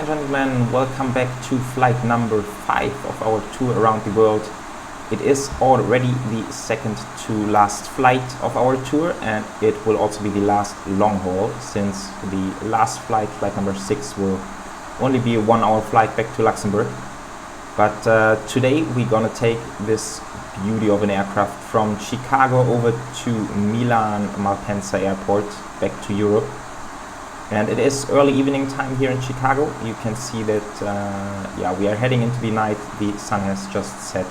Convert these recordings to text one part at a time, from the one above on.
and gentlemen, welcome back to flight number 5 of our tour around the world. It is already the second to last flight of our tour, and it will also be the last long haul, since the last flight, flight number 6, will only be a 1-hour flight back to Luxembourg. But today we're gonna take this beauty of an aircraft from Chicago over to Milan Malpensa Airport back to Europe. And it is early evening time here in Chicago. You can see that we are heading into the night. The sun has just set.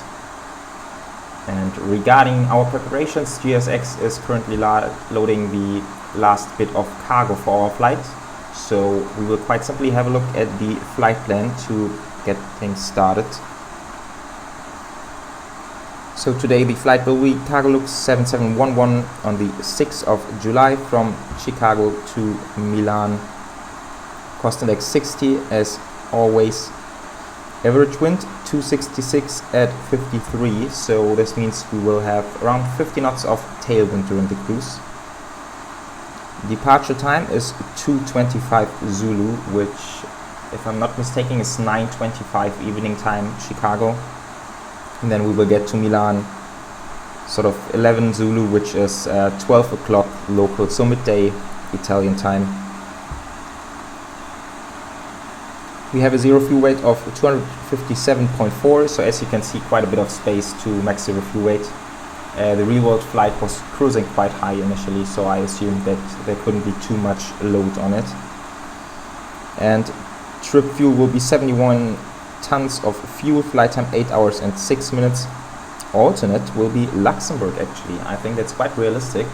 And regarding our preparations, GSX is currently loading the last bit of cargo for our flight. So we will quite simply have a look at the flight plan to get things started. So today the flight will be Cargolux 7711 on the 6th of July from Chicago to Milan. Cost index 60 as always. Average wind 266 at 53, so this means we will have around 50 knots of tailwind during the cruise. Departure time is 2:25 Zulu, which, if I'm not mistaken, is 9:25 evening time Chicago. And then we will get to Milan sort of 11 Zulu, which is 12 o'clock local, so midday Italian time. We have a zero fuel weight of 257.4, so as you can see, quite a bit of space to max zero fuel weight. The real world flight was cruising quite high initially, so I assumed that there couldn't be too much load on it. And trip fuel will be 71 tons of fuel, flight time 8 hours and 6 minutes. Alternate will be Luxembourg actually. I think that's quite realistic,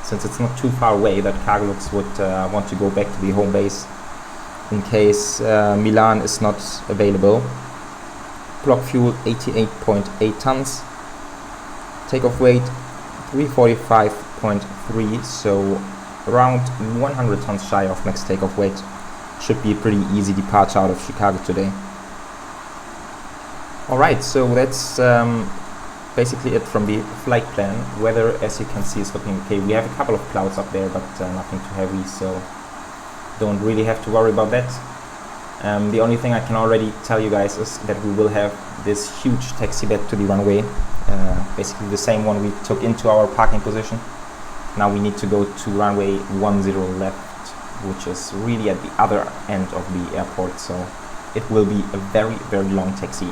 since it's not too far away that Cargolux would want to go back to the home base in case Milan is not available. Block fuel 88.8 tons. Takeoff weight 345.3, so around 100 tons shy of max takeoff weight. Should be a pretty easy departure out of Chicago today. Alright, so that's basically it from the flight plan. Weather, as you can see, is looking okay. We have a couple of clouds up there, but nothing too heavy, so don't really have to worry about that. The only thing I can already tell you guys is that we will have this huge taxi back to the runway, basically the same one we took into our parking position. Now we need to go to runway 10 left, which is really at the other end of the airport, so it will be a very, very long taxi.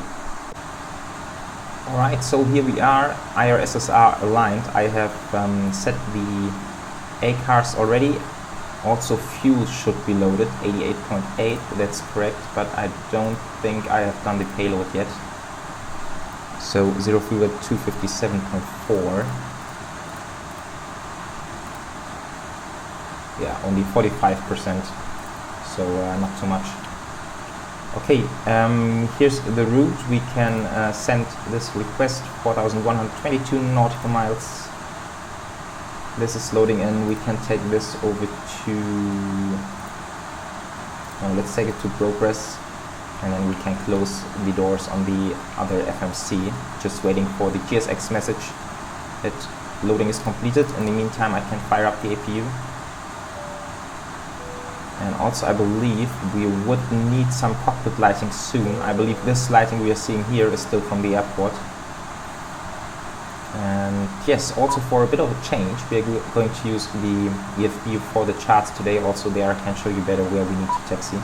Alright, so here we are, IRSSR aligned. I have set the ACARS already. Also fuel should be loaded, 88.8, that's correct, but I don't think I have done the payload yet. So zero fuel at 257.4. Yeah, only 45%, so not too much. Okay, here's the route. We can send this request 4,122 nautical miles. This is loading in. We can take this over to, let's take it to progress, and then we can close the doors on the other FMC. Just waiting for the GSX message that loading is completed. In the meantime, I can fire up the APU. And also, I believe we would need some cockpit lighting soon. I believe this lighting we are seeing here is still from the airport. And yes, also for a bit of a change, we are going to use the EFB for the charts today. Also there I can show you better where we need to taxi.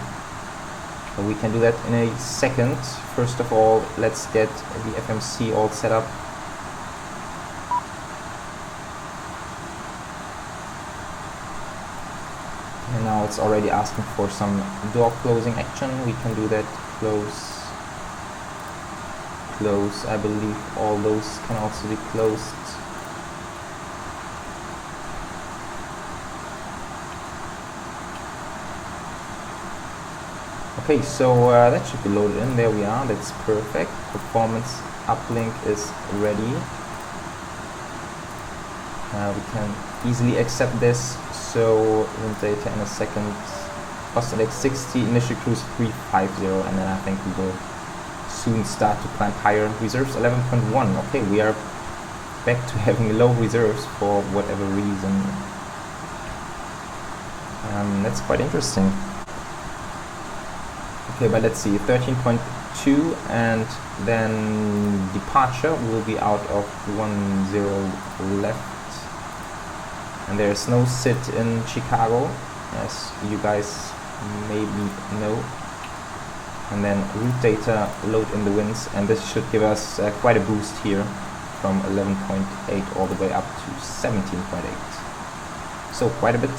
So we can do that in a second. First of all, let's get the FMC all set up. And now it's already asking for some door closing action. We can do that. Close. Close. I believe all those can also be closed. Okay, so that should be loaded in. There we are. That's perfect. Performance uplink is ready. We can easily accept this. So wind data in a second. Cost index 60. Initial cruise 350, and then I think we will soon start to climb higher. Reserves 11.1. Okay, we are back to having low reserves for whatever reason. That's quite interesting. Okay, but let's see, 13.2, and then departure will be out of 10 left. And there's no sit in Chicago, as you guys maybe know. And then route data, load in the winds, and this should give us quite a boost here from 11.8 all the way up to 17.8. So quite a bit.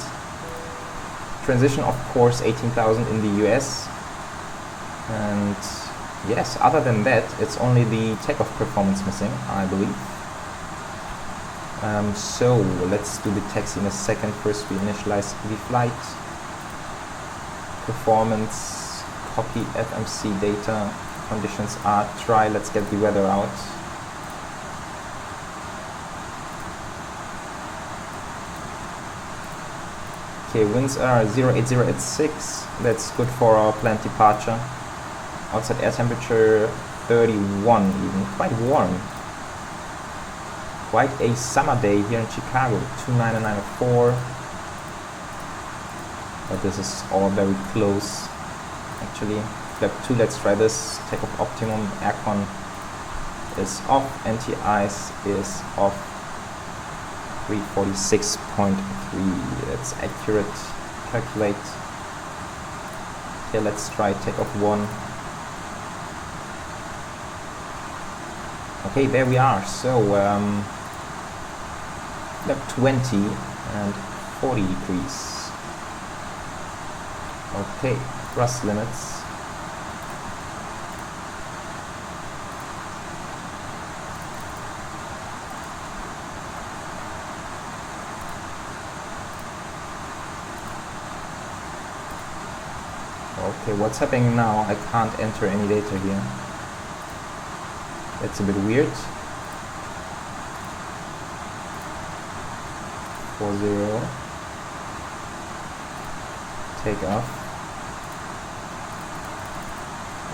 Transition, of course, 18,000 in the US. And yes, other than that, it's only the takeoff performance missing, I believe. So let's do the taxi in a second. First we initialize the flight. Performance, copy FMC data, conditions are dry. Let's get the weather out. Okay, winds are 080 at 6. That's good for our planned departure. Outside air temperature 31, even quite warm. Quite a summer day here in Chicago, 29904. But this is all very close. Actually, flap 2, let's try this. Takeoff optimum, aircon is off, anti-ice is off. 346.3, that's accurate. Calculate. Okay, let's try takeoff 1. Okay, there we are. So flap 20 and 40 degrees. Okay, thrust limits. Okay, what's happening now? I can't enter any data here. That's a bit weird. 40. Take off.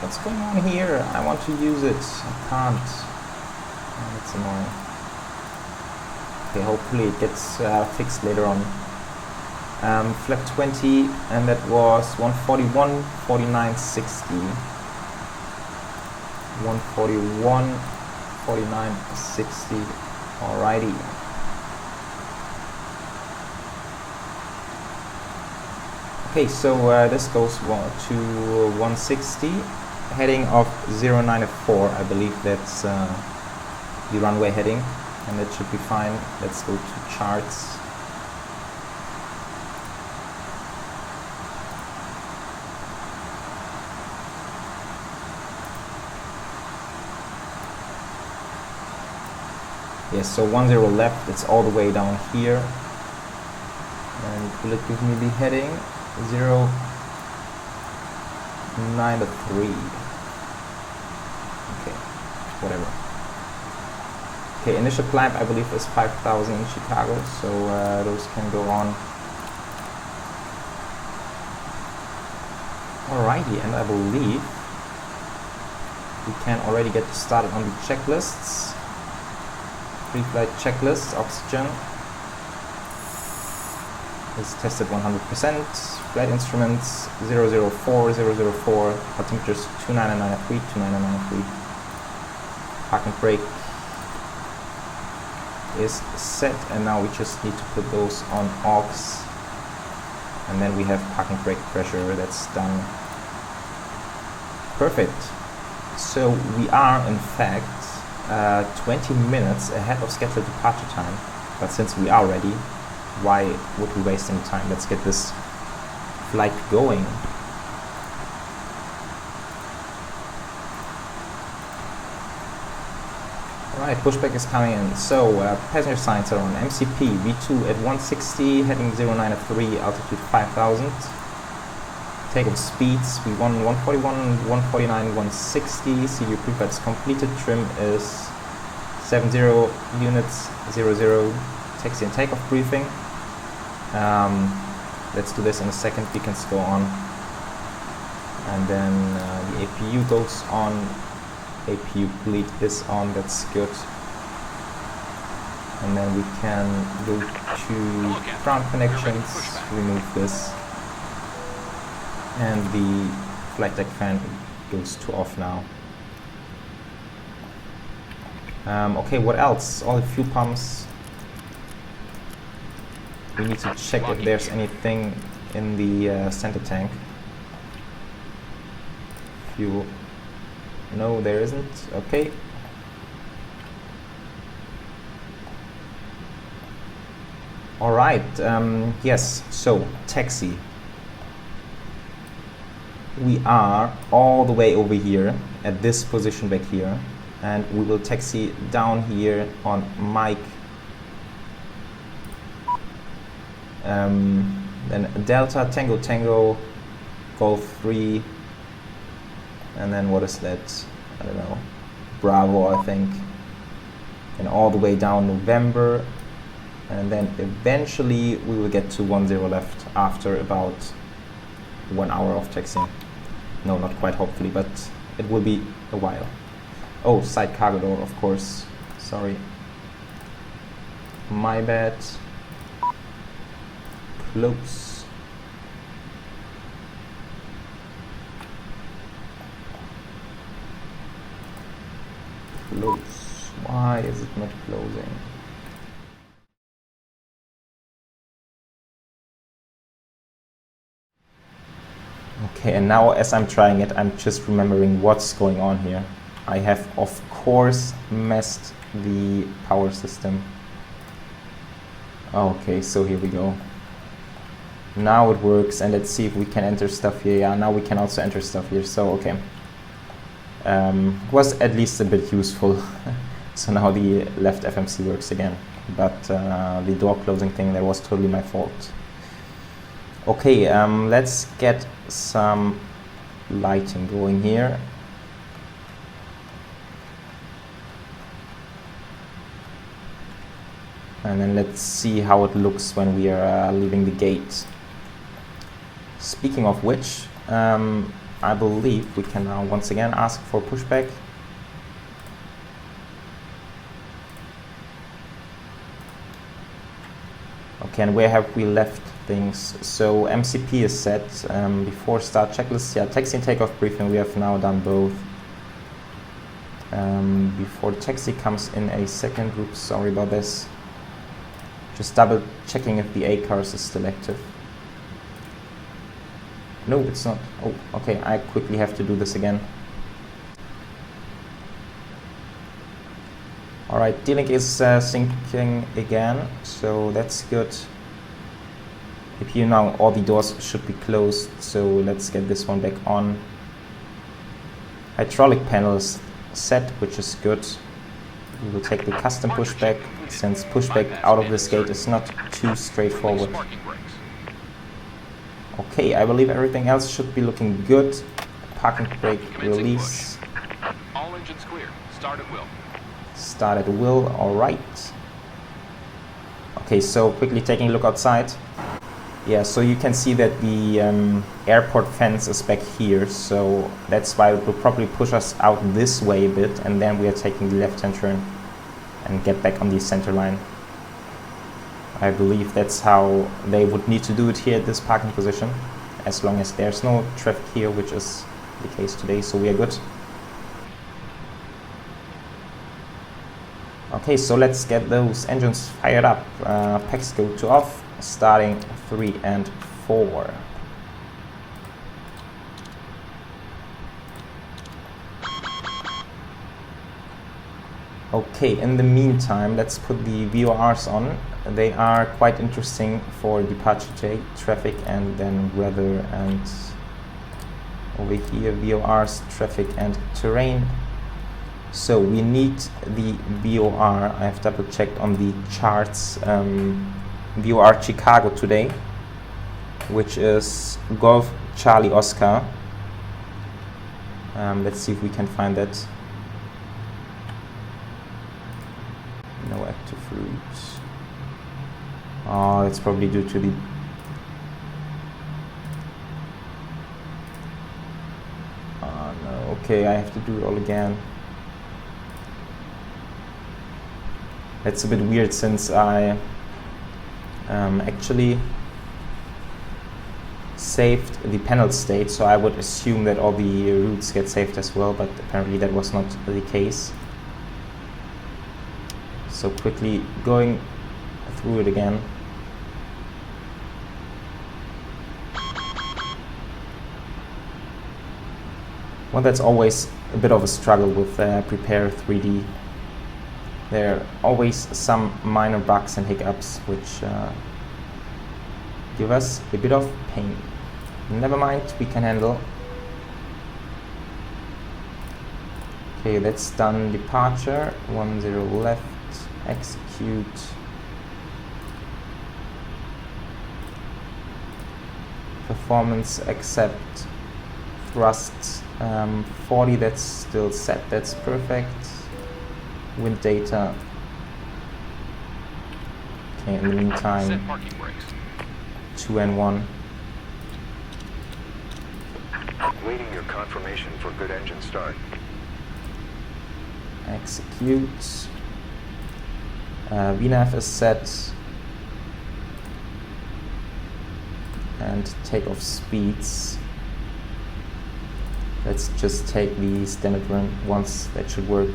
What's going on here? I want to use it. I can't. Oh, that's annoying. Okay, hopefully it gets fixed later on. Flap 20, and that was 141, 49, 60. 141, 49, 60. Alrighty. Okay, so this goes to 160, heading of 094. I believe that's the runway heading, and that should be fine. Let's go to charts. Yes, so 10 left, it's all the way down here. And will it give me the heading? 093. Okay, whatever. Okay, initial climb I believe is 5,000 in Chicago, so those can go on. Alrighty, and I believe we can already get started on the checklists. Pre-flight checklist, oxygen is tested 100%, flight instruments 004, 004, altimeters 29993, 29993, park and brake is set, and now we just need to put those on aux, and then we have park and brake pressure, that's done. Perfect. So we are in fact 20 minutes ahead of scheduled departure time, but since we are ready, why would we waste any time? Let's get this flight going. Alright, pushback is coming in. So passenger signs are on. MCP V2 at 160, heading 093, altitude 5000. Takeoff speeds V1 141, 149, 160. CDU pre-flight is completed. Trim is 70 units 00. Taxi and takeoff briefing. Let's do this in a second. Beacons go on, and then the APU goes on. APU bleed is on. That's good. And then we can go to ground connections. Remove this. And the flight deck fan goes to off now. Okay, what else? All the fuel pumps. We need to check if there's anything in the center tank. Fuel. No, there isn't. Okay. Alright, yes, so taxi. We are all the way over here at this position back here, and we will taxi down here on Mike. Then Delta, Tango Tango, Golf 3, and then what is that? I don't know, Bravo I think, and all the way down November, and then eventually we will get to 10 left after about 1 hour of taxiing. No, not quite hopefully, but it will be a while. Oh, side cargo door, of course, sorry. My bad. Close. Close. Why is it not closing? Okay, and now as I'm trying it, I'm just remembering what's going on here. I have, of course, messed the power system. Okay, so here we go. Now it works, and let's see if we can enter stuff here. Yeah, now we can also enter stuff here, so okay. Was at least a bit useful. So now the left FMC works again, but the door closing thing, that was totally my fault. Okay, let's get some lighting going here. And then let's see how it looks when we are leaving the gate. Speaking of which, I believe we can now once again ask for pushback. Okay, and where have we left things? So MCP is set before start checklist. Yeah, taxi and takeoff briefing, we have now done both. Before taxi comes in a second group, sorry about this. Just double checking if the ACARS is still active. No, it's not. Oh, okay, I quickly have to do this again. Alright, D-Link is syncing again, so that's good. If you now, all the doors should be closed, so let's get this one back on. Hydraulic panel is set, which is good. We will take the custom pushback, since pushback out of this gate is not too straightforward. Okay, I believe everything else should be looking good. Parking brake release. All engines clear. Start at will. Start at will, alright. Okay, so quickly taking a look outside. Yeah, so you can see that the airport fence is back here, so that's why it will probably push us out this way a bit, and then we are taking the left-hand turn and get back on the center line. I believe that's how they would need to do it here at this parking position, as long as there's no traffic here, which is the case today, so we are good. Okay, so let's get those engines fired up. Packs go to off, starting 3 and 4. Okay, in the meantime, let's put the VORs on. They are quite interesting for departure traffic and then weather, and over here VORs, traffic and terrain. So we need the VOR. I have double checked on the charts. VOR Chicago today, which is Golf Charlie Oscar. Let's see if we can find that. No active routes. Oh, that's probably due to the no. Okay, I have to do it all again. That's a bit weird, since I actually saved the panel state, so I would assume that all the routes get saved as well, but apparently that was not the case. So quickly going through it again. Well, that's always a bit of a struggle with Prepare 3D. There are always some minor bugs and hiccups which give us a bit of pain. Never mind, we can handle. Okay, that's done. Departure 10 left, execute. Performance accept. Thrust 40, that's still set, that's perfect. Wind data. Okay, in the meantime, Set parking brakes. 2 and 1. Waiting your confirmation for good engine start. Execute. VNAV is set. And takeoff speeds. Let's just take the standard run once, that should work.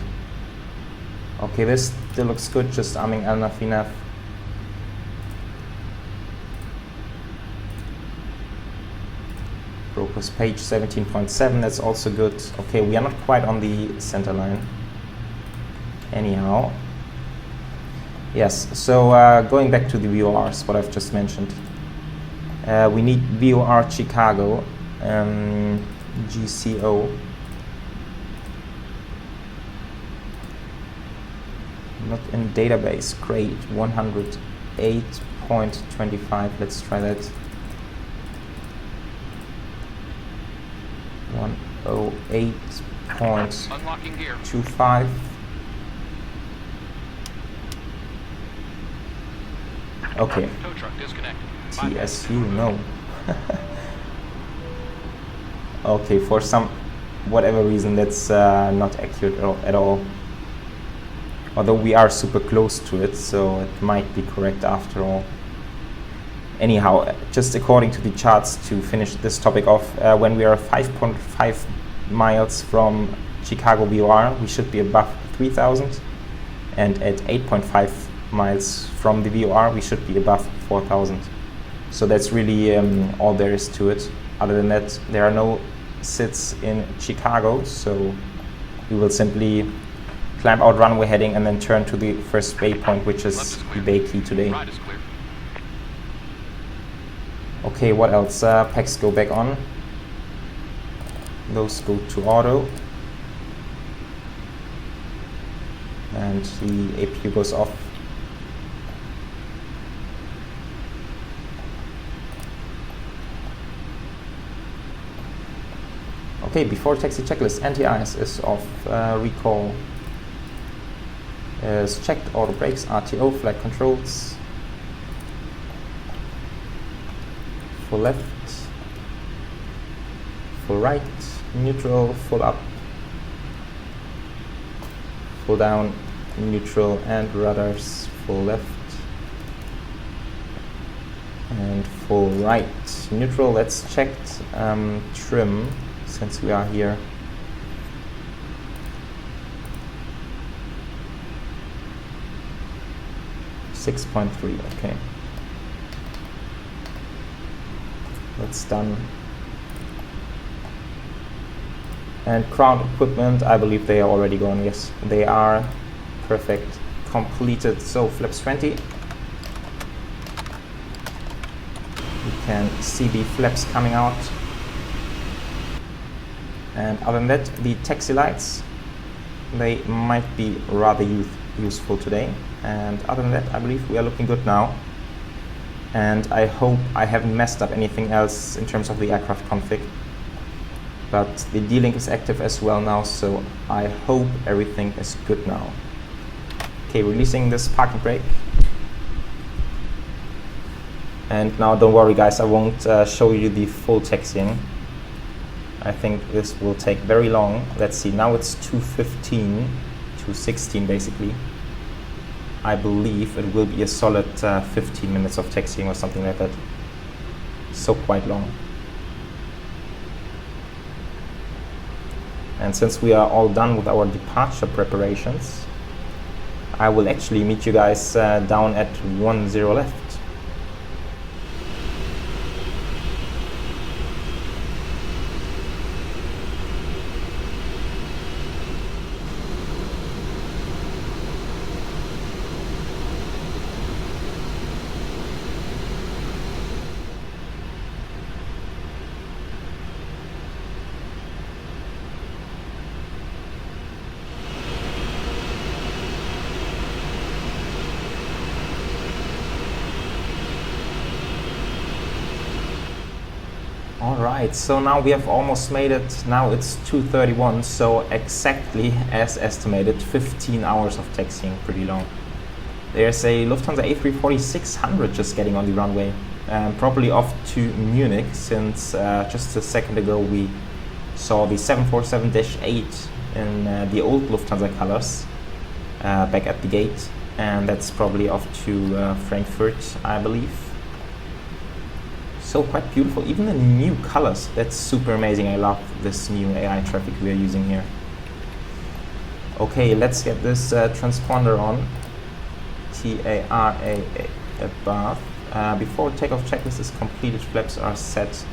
Okay, this still looks good, just arming LNAV, VNAV. Broker's page 17.7, that's also good. Okay, we are not quite on the center line. Anyhow. Yes, so going back to the VORs, what I've just mentioned. We need VOR Chicago. GCO. Not in database. Great. 108.25. Let's try that. 108.25. Okay. Tow truck disconnected. TSU, no. Okay, for some whatever reason that's not accurate at all. Although we are super close to it, so it might be correct after all. Anyhow, just according to the charts, to finish this topic off, when we are 5.5 miles from Chicago VOR, we should be above 3,000, and at 8.5 miles from the VOR, we should be above 4,000. So that's really all there is to it. Other than that, there are no sits in Chicago, so we will simply climb out runway heading and then turn to the first waypoint, which is the Bay Key today. Right is clear. Okay, what else? Packs go back on. Those go to auto. And the APU goes off. Okay, before taxi checklist, anti-ice is off, recall is checked, auto brakes, RTO, flight controls, full left, full right, neutral, full up, full down, neutral, and rudders, full left, and full right. Neutral, that's checked, trim, since we are here. .3, okay. That's done. And ground equipment, I believe they are already gone. Yes, they are. Perfect. Completed. So flaps 20. You can see the flaps coming out. And other than that, the taxi lights, they might be rather useful today. And other than that, I believe we are looking good now. And I hope I haven't messed up anything else in terms of the aircraft config. But the D-Link is active as well now, so I hope everything is good now. Okay, releasing this parking brake. And now don't worry guys, I won't show you the full taxiing. I think this will take very long. Let's see, now it's 2:15, 2:16 basically. I believe it will be a solid 15 minutes of taxiing or something like that. So quite long. And since we are all done with our departure preparations, I will actually meet you guys down at 10 left. Alright, so now we have almost made it. Now it's 2:31, so exactly as estimated, 15 hours of taxiing, pretty long. There's a Lufthansa A340-600 just getting on the runway, probably off to Munich, since just a second ago we saw the 747-8 in the old Lufthansa colors back at the gate, and that's probably off to Frankfurt, I believe. So quite beautiful, even the new colors, that's super amazing. I love this new AI traffic we are using here. Okay, let's get this transponder on, TARA above. Before takeoff checklist is completed, flaps are set.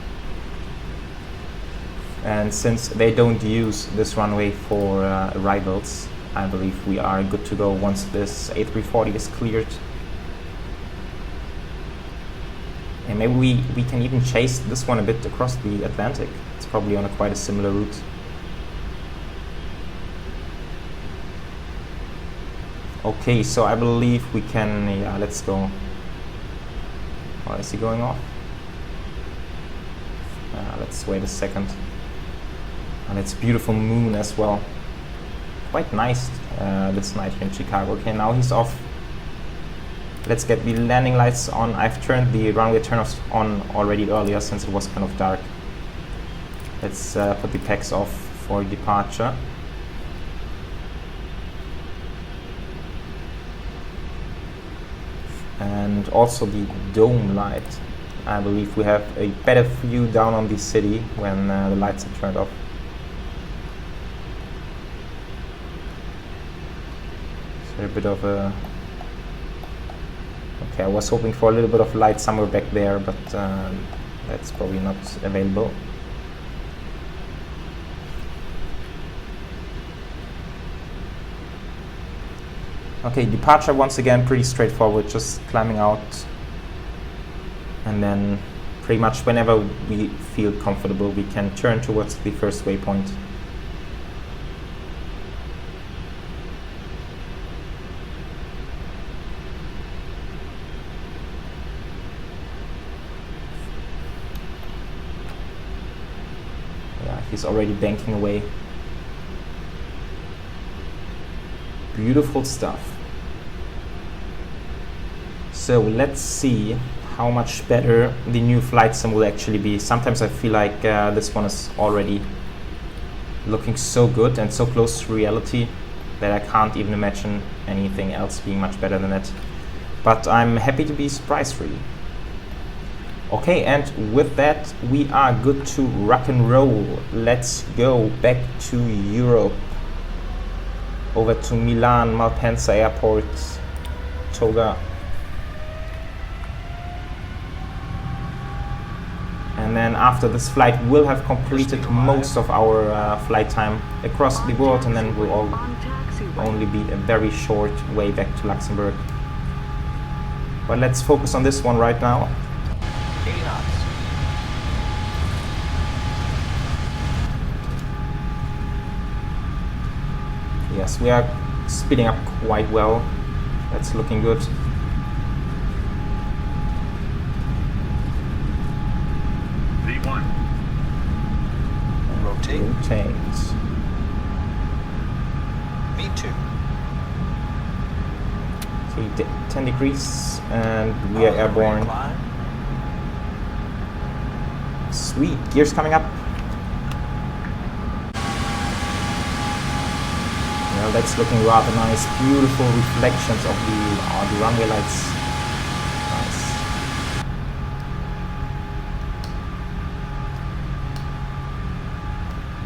And since they don't use this runway for arrivals, I believe we are good to go once this A340 is cleared. And maybe we can even chase this one a bit across the Atlantic. It's probably on quite a similar route. Okay, so I believe we can, yeah, let's go. Oh, is he going off? Let's wait a second. And it's beautiful moon as well. Quite nice this night here in Chicago. Okay, now he's off. Let's get the landing lights on. I've turned the runway turn-offs on already earlier since it was kind of dark. Let's put the packs off for departure. And also the dome light. I believe we have a better view down on the city when the lights are turned off. So a bit of a... Okay, I was hoping for a little bit of light somewhere back there, but that's probably not available. Okay, departure once again pretty straightforward, just climbing out, and then pretty much whenever we feel comfortable we can turn towards the first waypoint. He's already banking away. Beautiful stuff. So let's see how much better the new flight sim will actually be. Sometimes I feel like this one is already looking so good and so close to reality that I can't even imagine anything else being much better than that. But I'm happy to be surprised, really. Okay, and with that, we are good to rock and roll. Let's go back to Europe. Over to Milan, Malpensa Airport, Toga. And then after this flight, we'll have completed most of our flight time across the world, and then we'll all only be a very short way back to Luxembourg. But let's focus on this one right now. 80 knots. Yes, we are speeding up quite well. That's looking good. V1. Rotate. Rotate. V2. Okay, 10 degrees, and we are airborne. Climb. Sweet, gears coming up. Well, that's looking rather nice. Beautiful reflections of the runway lights. Nice.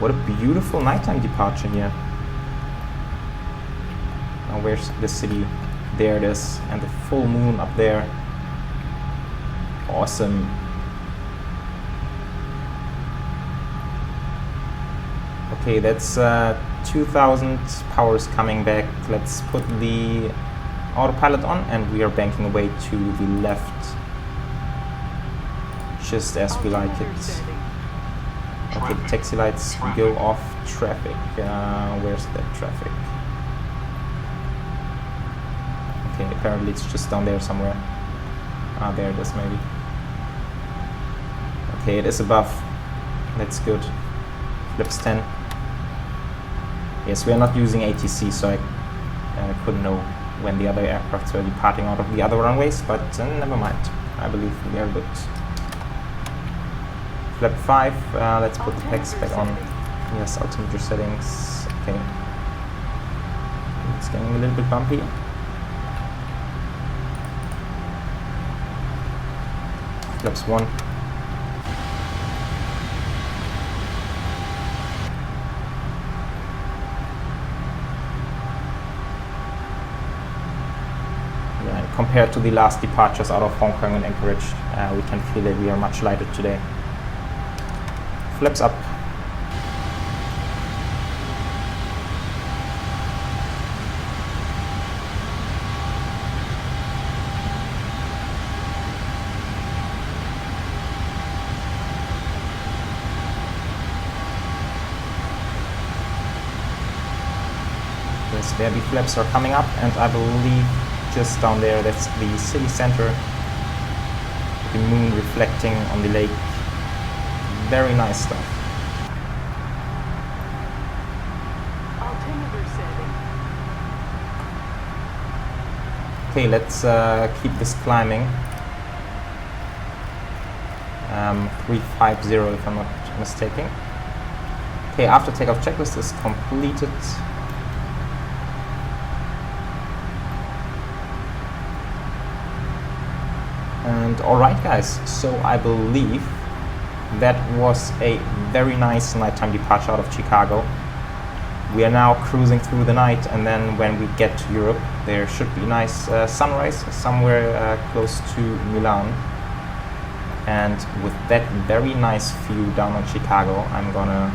What a beautiful nighttime departure here. Now where's the city? There it is, and the full moon up there. Awesome. Okay, that's 2000 powers coming back. Let's put the autopilot on and we are banking away to the left, just as we like it. Okay, the taxi lights go off. Traffic. Where's that traffic? Okay, apparently it's just down there somewhere. Ah, there it is maybe. Okay, it is above. That's good. Flips 10. Yes, we are not using ATC, so I couldn't know when the other aircrafts were departing out of the other runways, but never mind. I believe we are good. Flap 5, let's put the PEX back on. Yes, altimeter settings. Okay. It's getting a little bit bumpy. Flaps 1. Yeah, compared to the last departures out of Hong Kong and Anchorage, we can feel that we are much lighter today. Flaps up. Yes, there the flaps are coming up, and I believe just down there that's the city center. The moon reflecting on the lake. Very nice stuff. Altimeter setting. Okay, let's keep this climbing. 350 if I'm not mistaken. Okay, after takeoff checklist is completed. And alright guys, so I believe that was a very nice nighttime departure out of Chicago. We are now cruising through the night, and then when we get to Europe there should be a nice sunrise somewhere close to Milan. And with that very nice view down on Chicago, I'm gonna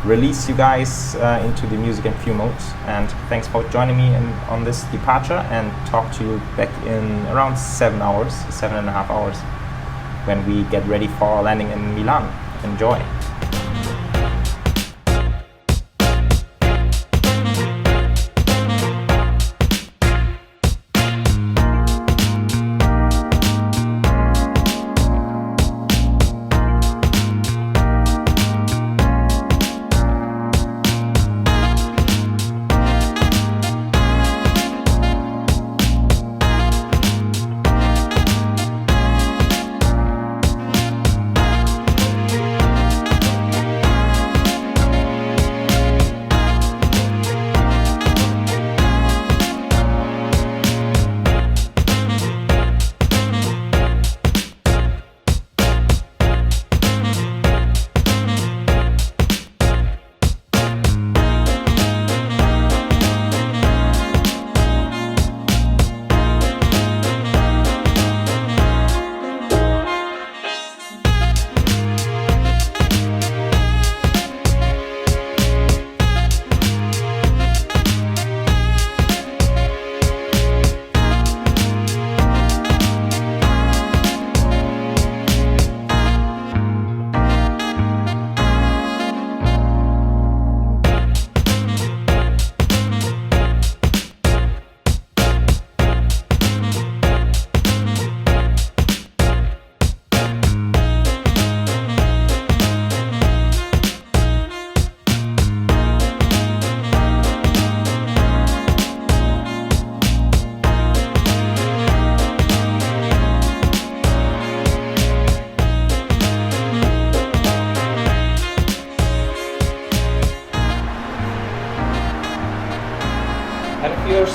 release you guys into the music and fuel mode. And thanks for joining me on this departure, and talk to you back in around 7.5 hours when we get ready for our landing in Milan. Enjoy!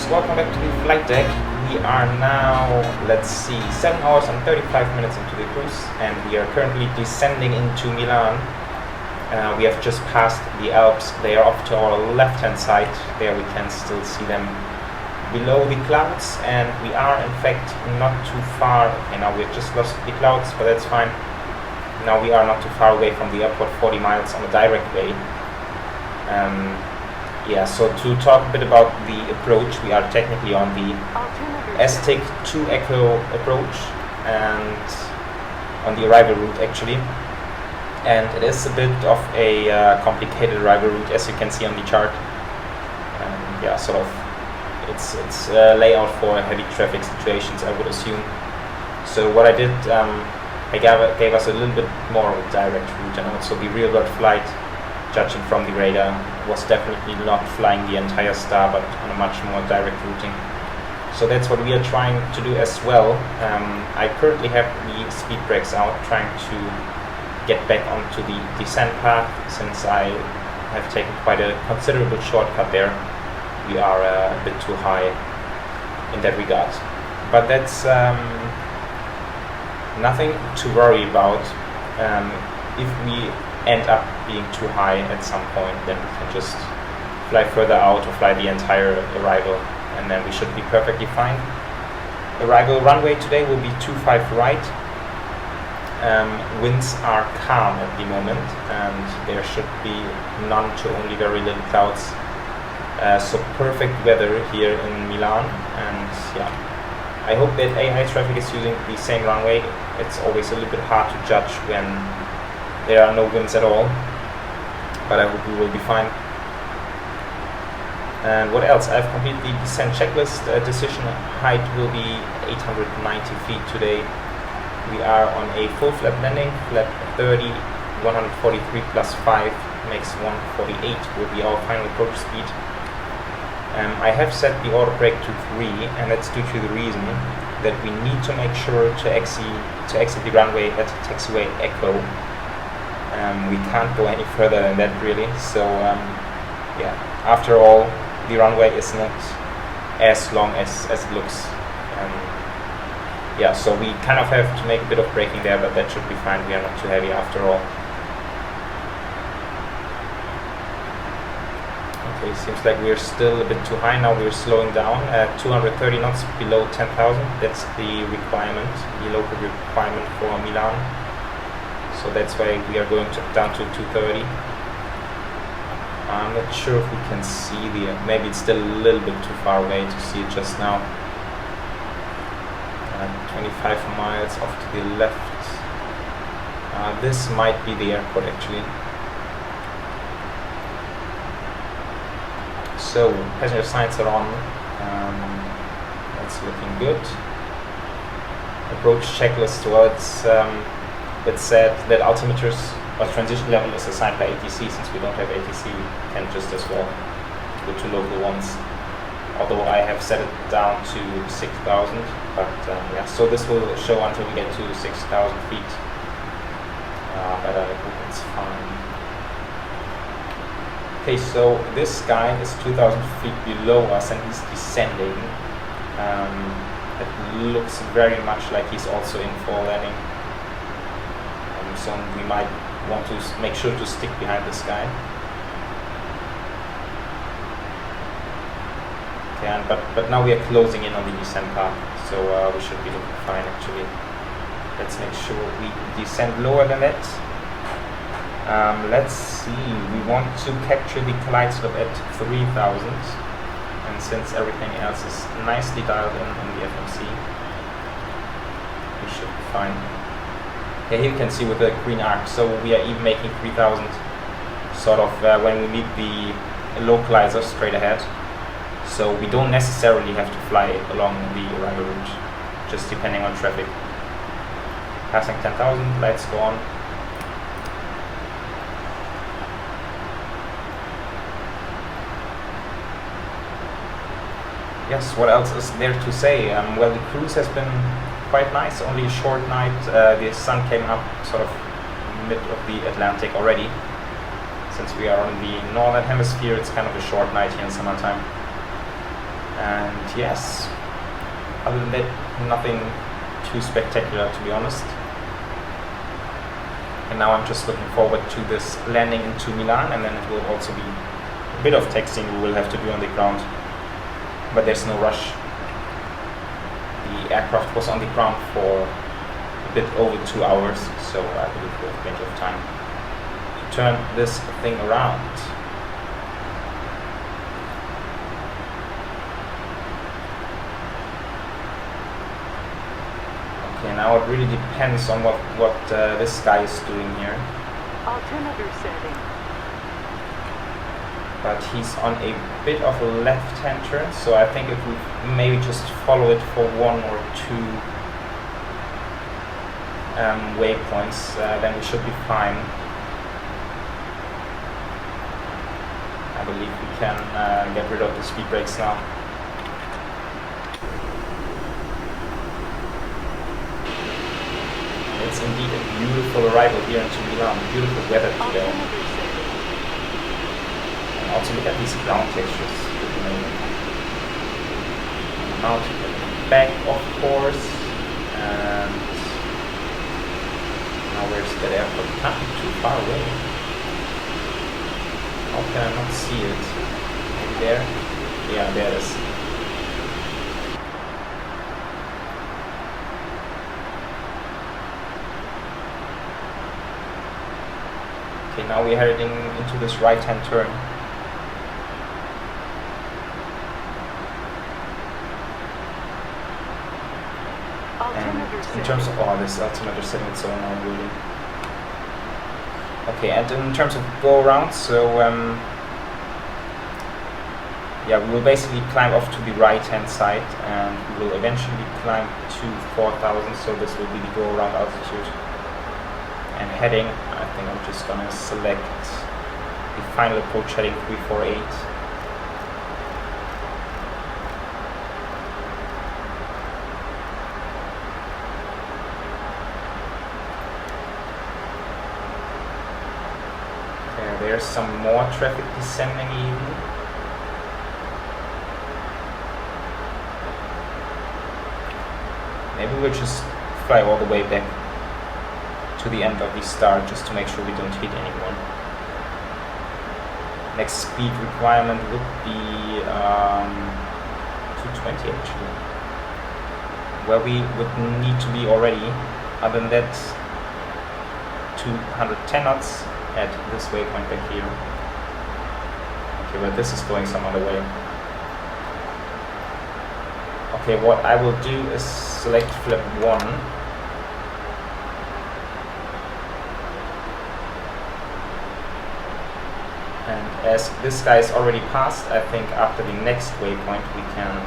Welcome back to the flight deck. We are now, let's see, 7 hours and 35 minutes into the cruise, and we are currently descending into Milan. We have just passed the Alps. They are off to our left-hand side. There we can still see them below the clouds, and we are in fact not too far. Okay, now we've just lost the clouds, but that's fine. Now we are not too far away from the airport, 40 miles on a direct way. Yeah, so to talk a bit about the approach, we are technically on the Aztec 2 Echo approach and on the arrival route actually. And it is a bit of a complicated arrival route, as you can see on the chart. Yeah, sort of it's layout for heavy traffic situations, I would assume. So what I did, I gave us a little bit more of a direct route, and also the real world flight, judging from the radar, was definitely not flying the entire star, but on a much more direct routing. So that's what we are trying to do as well. I currently have the speed brakes out, trying to get back onto the descent path, since I have taken quite a considerable shortcut there. We are a bit too high in that regard. But that's nothing to worry about. If we end up being too high at some point, then we can just fly further out or fly the entire arrival, and then we should be perfectly fine. Arrival runway today will be 25 right. Winds are calm at the moment, and there should be none to only very little clouds. So perfect weather here in Milan, and yeah, I hope that AI traffic is using the same runway. It's always a little bit hard to judge when there are no winds at all, but I hope we will be fine. And what else? I've completed the descent checklist. Decision height will be 890 feet today. We are on a full flap landing, flap 30, 143 plus 5 makes 148 will be our final approach speed. I have set the auto brake to 3, and that's due to the reason that we need to make sure to exit the runway at taxiway Echo. We can't go any further than that really, so yeah, after all, the runway is not as long as it looks. Yeah, so we kind of have to make a bit of braking there, but that should be fine. We are not too heavy after all. Okay, seems like we're still a bit too high now. We're slowing down at 230 knots below 10,000. That's the requirement, the local requirement for Milan. So that's why we are going down to 230. I'm not sure if we can see maybe it's still a little bit too far away to see it just now. 25 miles off to the left. This might be the airport actually. So passenger signs are on. That's looking good. Approach checklist. Well, it's said that altimeters or transition level is assigned by ATC. Since we don't have ATC, we can just as well go to local ones. Although I have set it down to 6,000, but yeah, so this will show until we get to 6,000 feet, but I hope it's fine. Okay, so this guy is 2,000 feet below us and he's descending. It looks very much like he's also in for landing, so we might want to make sure to stick behind this guy. Okay, but now we are closing in on the descent path, so we should be looking fine actually. Let's make sure we descend lower than that. Let's see, we want to capture the glide slope at 3,000, and since everything else is nicely dialed in on the FMC, we should be fine. Yeah, here you can see with the green arc, so we are even making 3,000 sort of when we meet the localizer straight ahead. So we don't necessarily have to fly along the arrival route, just depending on traffic. Passing 10,000, lights go on. Yes, what else is there to say? Well, the cruise has been quite nice, only a short night. The sun came up sort of mid of the Atlantic already. Since we are on the northern hemisphere, it's kind of a short night here in summertime. And yes, other than that, nothing too spectacular, to be honest. And now I'm just looking forward to this landing into Milan, and then it will also be a bit of taxiing we will have to do on the ground, but there's no rush. The aircraft was on the ground for a bit over 2 hours, so I believe we have plenty of time to turn this thing around. Okay, now it really depends on what this guy is doing here. Altimeter setting. But he's on a bit of a left-hand turn, so I think if we maybe just follow it for 1 or 2 waypoints, then we should be fine. I believe we can get rid of the speed brakes now. It's indeed a beautiful arrival here into Milan, beautiful weather today. Altimeter setting. And also look at these ground textures. Now to the back, of course, and now where's that airport? It can't be too far away. How can I not see it? Maybe there? Yeah, there it is. Okay, now we're heading into this right-hand turn. Altimeter In terms of this altimeter setting, it's so unruly. Okay, and in terms of go around, so yeah, we will basically climb off to the right hand side, and we will eventually climb to 4,000. So this will be the go around altitude. And heading, I think I'm just gonna select the final approach heading 348. There's some more traffic descending even. Maybe we'll just fly all the way back to the end of the star just to make sure we don't hit anyone. Next speed requirement would be 220 actually, where we would need to be already, other than that, 210 knots at this waypoint back here. Okay, but this is going some other way. Okay, what I will do is select flap 1. And as this guy is already passed, I think after the next waypoint we can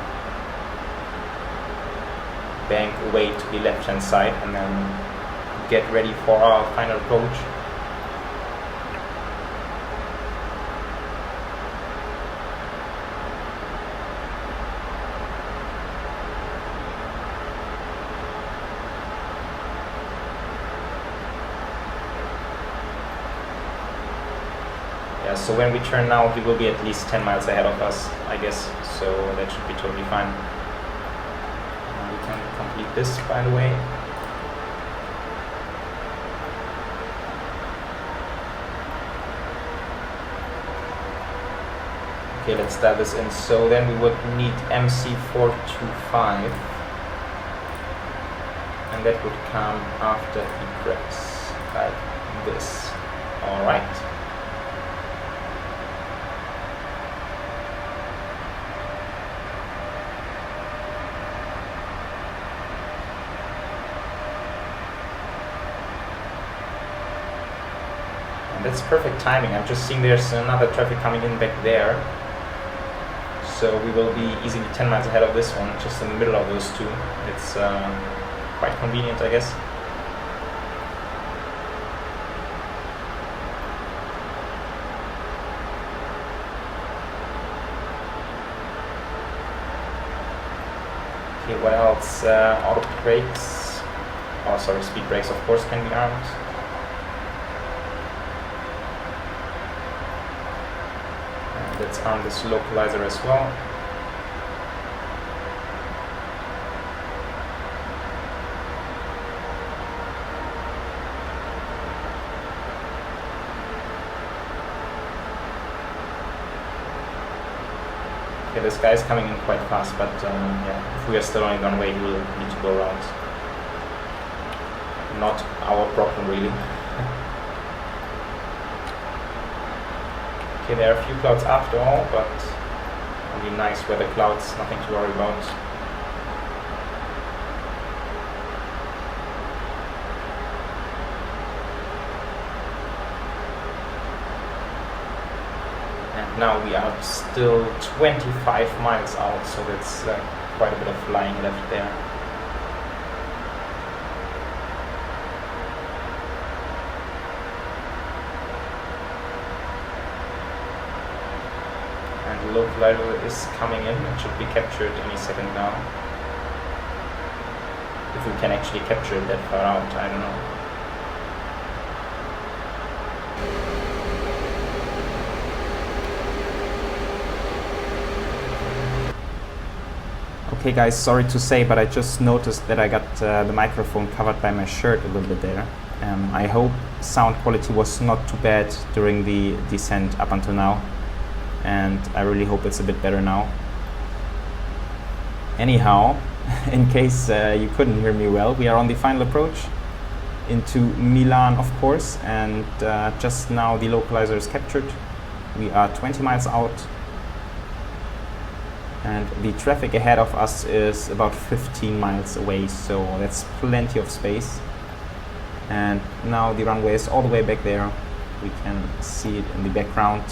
bank away to the left hand side and then get ready for our final approach. So when we turn now, he will be at least 10 miles ahead of us, I guess, so that should be totally fine. We can complete this, by the way. Okay, let's dial this in. So then we would need MC425, and that would come after the brakes, like this. Alright. That's perfect timing. I'm just seeing there's another traffic coming in back there. So we will be easily 10 miles ahead of this one, just in the middle of those two. It's quite convenient, I guess. Okay, what else? Auto brakes. Oh, sorry, speed brakes, of course, can be armed. Let's arm this localizer as well. Okay, this guy is coming in quite fast, but yeah, if we are still on one way, he will need to go around. Not our problem, really. Okay, there are a few clouds after all, but only nice weather clouds, nothing to worry about. And now we are still 25 miles out, so that's quite a bit of flying left there. Localizer is coming in and should be captured any second now. If we can actually capture it that far out, I don't know. Okay guys, sorry to say, but I just noticed that I got the microphone covered by my shirt a little bit there. I hope sound quality was not too bad during the descent up until now. And I really hope it's a bit better now. Anyhow, in case you couldn't hear me well, we are on the final approach into Milan, of course, and just now the localizer is captured. We are 20 miles out, and the traffic ahead of us is about 15 miles away, so that's plenty of space. And now the runway is all the way back there. We can see it in the background.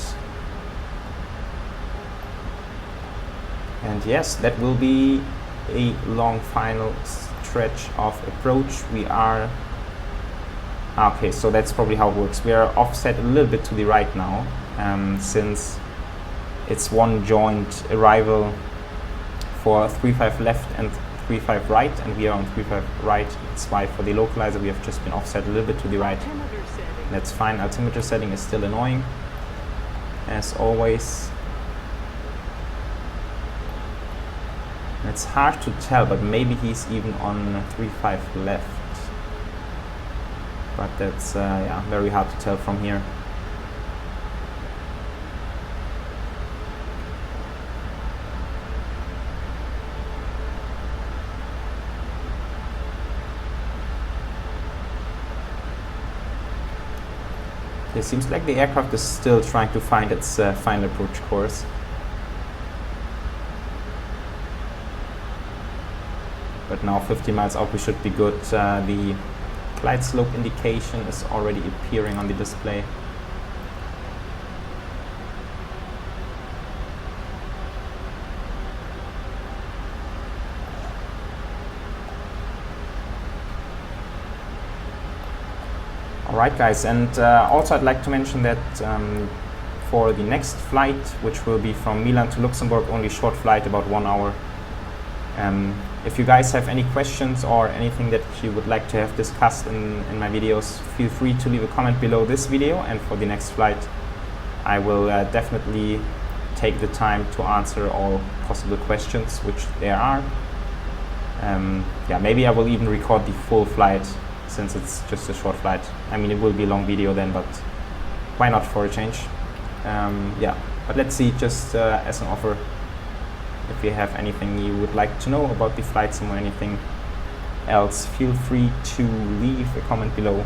And yes, that will be a long final stretch of approach. We are... Okay, so that's probably how it works. We are offset a little bit to the right now, since it's one joint arrival for 35 left and 35 right, and we are on 35 right. That's why for the localizer we have just been offset a little bit to the right. That's fine. Altimeter setting is still annoying, as always. It's hard to tell, but maybe he's even on 35 left. But that's yeah, very hard to tell from here. It seems like the aircraft is still trying to find its final approach course. But now 50 miles out we should be good. The glide slope indication is already appearing on the display. Alright guys, and also I'd like to mention that for the next flight, which will be from Milan to Luxembourg, only short flight, about 1 hour. If you guys have any questions or anything that you would like to have discussed in my videos, feel free to leave a comment below this video, and for the next flight I will definitely take the time to answer all possible questions, which there are. Yeah, maybe I will even record the full flight, since it's just a short flight. I mean, it will be a long video then, but why not for a change? Yeah, but let's see, just as an offer, if you have anything you would like to know about the flight sim or anything else, feel free to leave a comment below.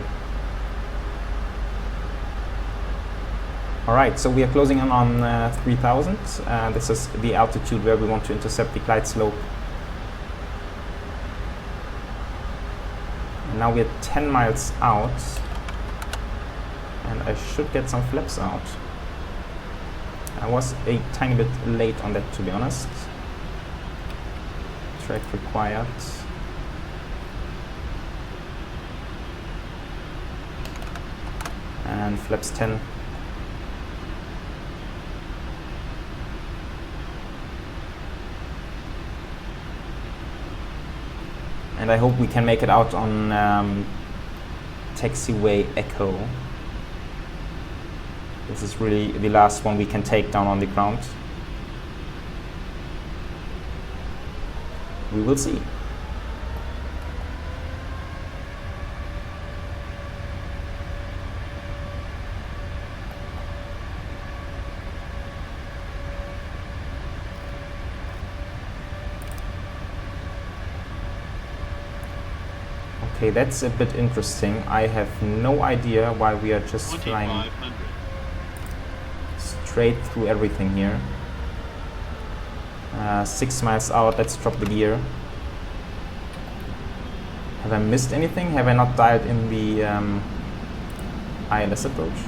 Alright, so we are closing in on 3000. This is the altitude where we want to intercept the glide slope. And now we're 10 miles out, and I should get some flaps out. I was a tiny bit late on that, to be honest. Track required. And flaps 10. And I hope we can make it out on taxiway Echo. This is really the last one we can take down on the ground. We will see. Okay, that's a bit interesting. I have no idea why we are just flying 2500. straight through everything here. 6 miles out, let's drop the gear. Have I missed anything? Have I not dialed in the ILS approach?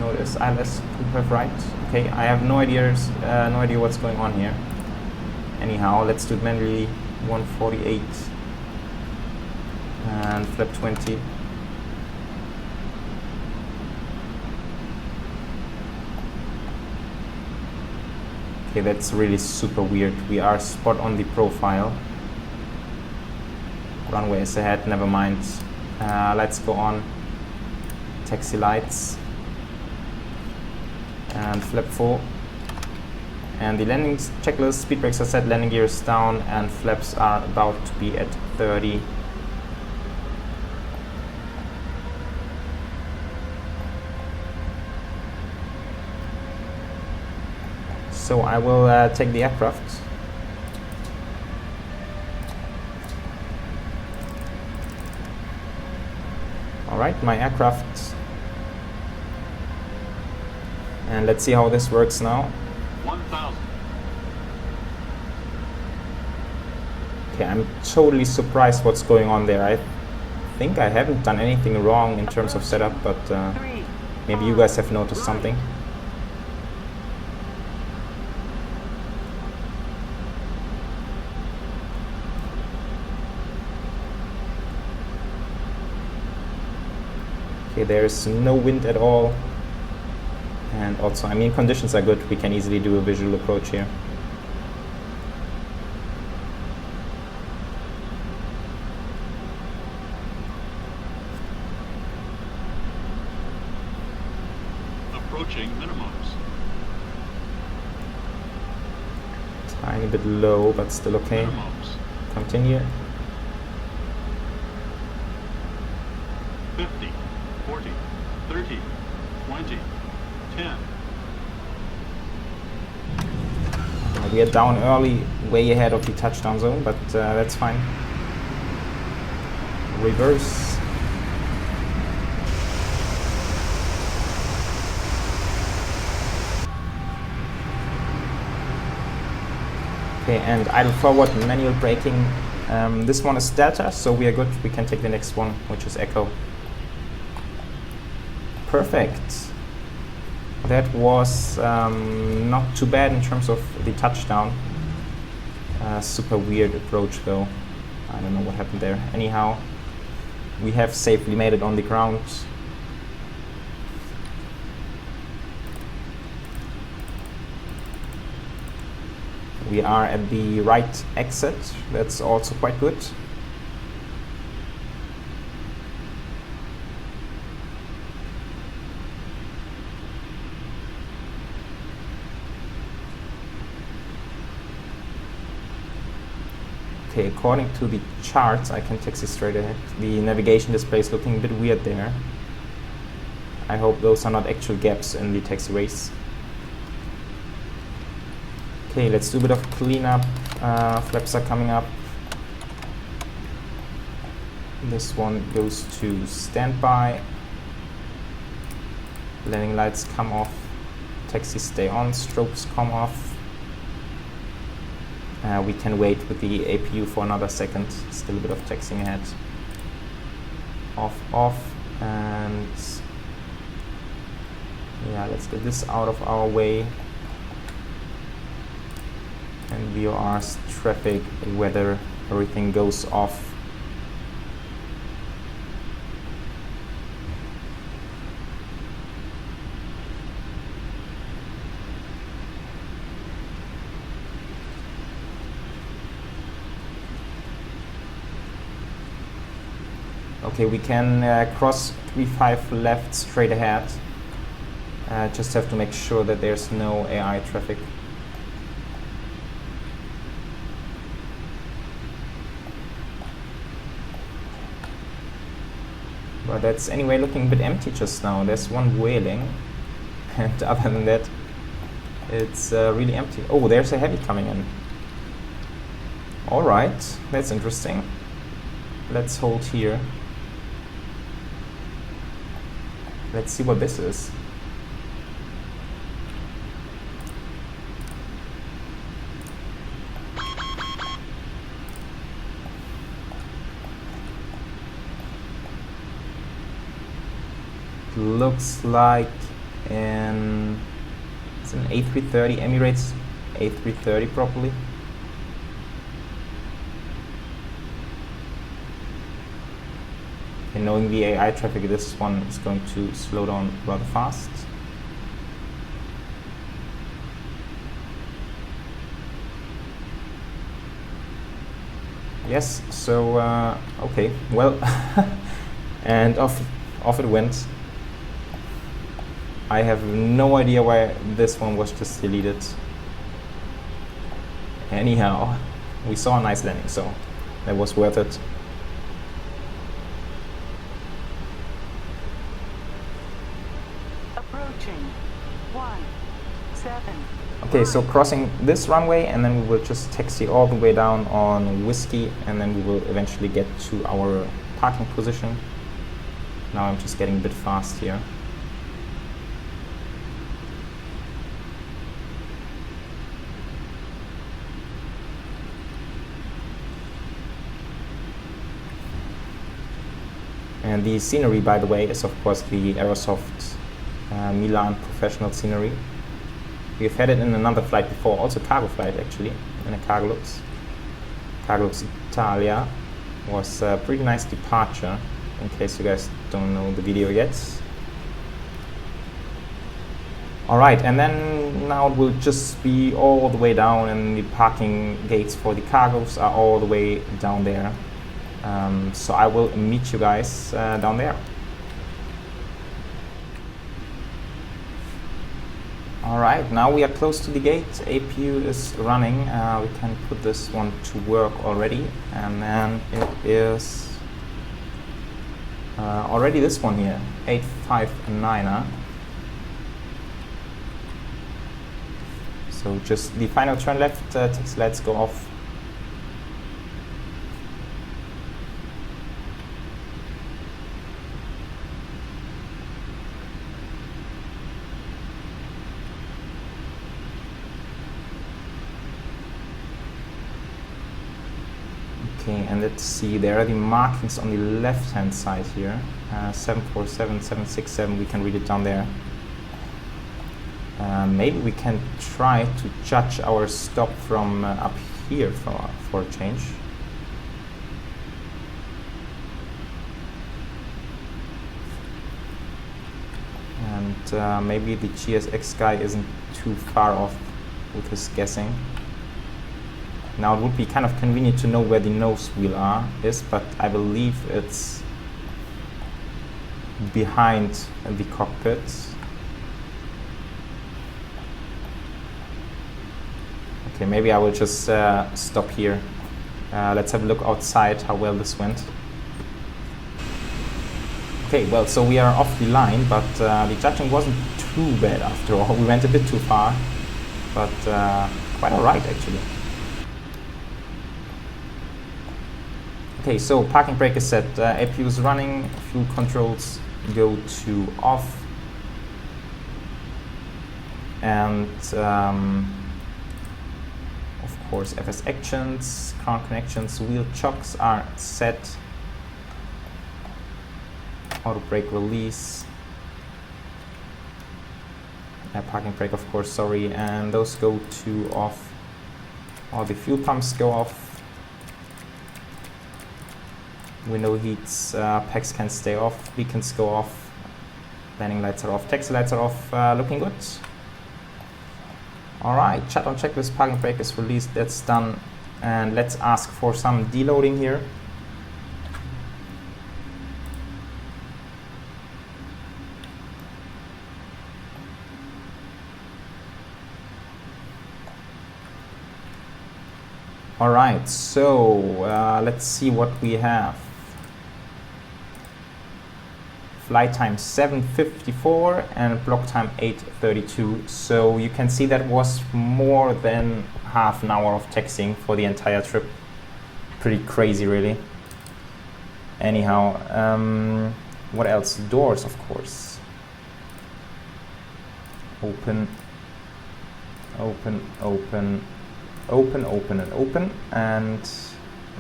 No, it is ILS, right. Okay, I have no idea what's going on here. Anyhow, let's do it manually. 148 and flap 20. Okay, that's really super weird. We are spot on the profile. Runway is ahead, never mind. Let's go on. Taxi lights. And flap 4. And the landing checklist, speed brakes are set, landing gear is down, and flaps are about to be at 30. So I will take the aircraft. Alright, my aircraft. And let's see how this works now. 1000. Okay, I'm totally surprised what's going on there. I think I haven't done anything wrong in terms of setup, but maybe you guys have noticed something. Okay, there's no wind at all. And also, I mean, conditions are good. We can easily do a visual approach here. Approaching minimums. Tiny bit low, but still okay. Minimums. Continue. 50, 40, 30, 20, 10. We are down early, way ahead of the touchdown zone, but that's fine. Reverse. Okay, and idle forward, manual braking. This one is Delta, so we are good. We can take the next one, which is Echo. Perfect. That was not too bad in terms of the touchdown. Super weird approach though. I don't know what happened there. Anyhow, we have safely made it on the ground. We are at the right exit. That's also quite good. Okay, according to the charts, I can taxi straight ahead. The navigation display is looking a bit weird there. I hope those are not actual gaps in the taxiways. Okay, let's do a bit of cleanup. Flaps are coming up. This one goes to standby. Landing lights come off. Taxis stay on. Strobes come off. We can wait with the APU for another second. Still a bit of taxiing ahead. Off, off, and yeah, let's get this out of our way. And VORs, traffic, weather, everything goes off. Okay, we can cross 35 left straight ahead. Just have to make sure that there's no AI traffic. But that's anyway looking a bit empty just now. There's one whaling, and other than that, it's really empty. Oh, there's a heavy coming in. All right, that's interesting. Let's hold here. Let's see what this is. Looks like it's an A330 Emirates A330 probably. And knowing the AI traffic, this one is going to slow down rather fast. Yes, so okay, well, and off it went. I have no idea why this one was just deleted. Anyhow, we saw a nice landing, so that was worth it. Approaching 17. Okay, so crossing this runway, and then we will just taxi all the way down on Whiskey, and then we will eventually get to our parking position. Now I'm just getting a bit fast here. And the scenery, by the way, is of course the Aerosoft Milan professional scenery. We've had it in another flight before, also cargo flight actually, in a Cargolux. Cargolux Italia was a pretty nice departure, in case you guys don't know the video yet. Alright, and then now it will just be all the way down, and the parking gates for the cargos are all the way down there. So I will meet you guys down there. Alright, now we are close to the gate. APU is running. We can put this one to work already. And then it is already this one here, 859er. So just the final turn left, taxi lights go off. Okay, and let's see, there are the markings on the left hand side here. 747, 767, we can read it down there. Maybe we can try to judge our stop from up here for a change. And maybe the GSX guy isn't too far off with his guessing. Now it would be kind of convenient to know where the nose wheel is, but I believe it's behind the cockpit. Okay, maybe I will just stop here. Let's have a look outside how well this went. Okay, well, so we are off the line, but the judging wasn't too bad after all. We went a bit too far, but quite alright actually. Okay, so parking brake is set, APU is running, fuel controls go to off, and of course FS actions, ground connections, wheel chocks are set, auto brake release, parking brake of course, sorry, and those go to off, all the fuel pumps go off. Window heats, packs can stay off, beacons go off, landing lights are off, taxi lights are off, looking good. Alright, shutdown checklist, parking brake is released, that's done. And let's ask for some deloading here. Alright, so let's see what we have. Flight time 7:54 and block time 8:32. So you can see that was more than half an hour of taxiing for the entire trip. pretty crazy, really. Anyhow, what else? Doors, of course. Open, open, open, open, open, and open, and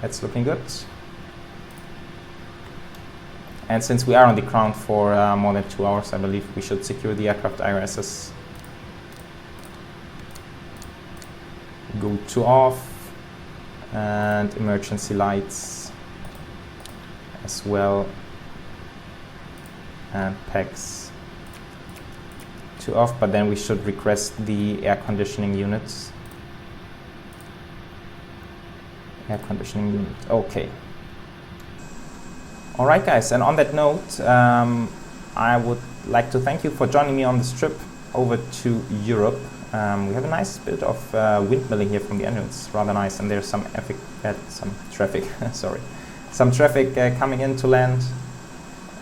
that's looking good. And since we are on the ground for more than 2 hours, I believe we should secure the aircraft IRSs. Go to off, and emergency lights as well, and PEX to off, but then we should request the air conditioning units. Air conditioning unit, okay. Alright guys, and on that note, I would like to thank you for joining me on this trip over to Europe. We have a nice bit of windmilling here from the engine. It's rather nice, and there's some traffic sorry, some traffic coming in to land.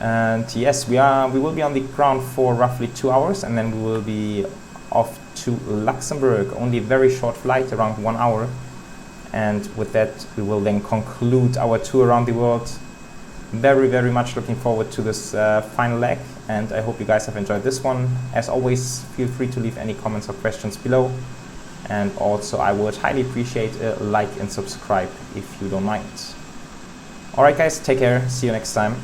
And yes, we will be on the ground for roughly 2 hours, and then we will be off to Luxembourg. Only a very short flight, around 1 hour. And with that, we will then conclude our tour around the world. Very, very much looking forward to this final leg, and I hope you guys have enjoyed this one. As always, feel free to leave any comments or questions below. And also, I would highly appreciate a like and subscribe if you don't mind. Alright guys, take care, see you next time.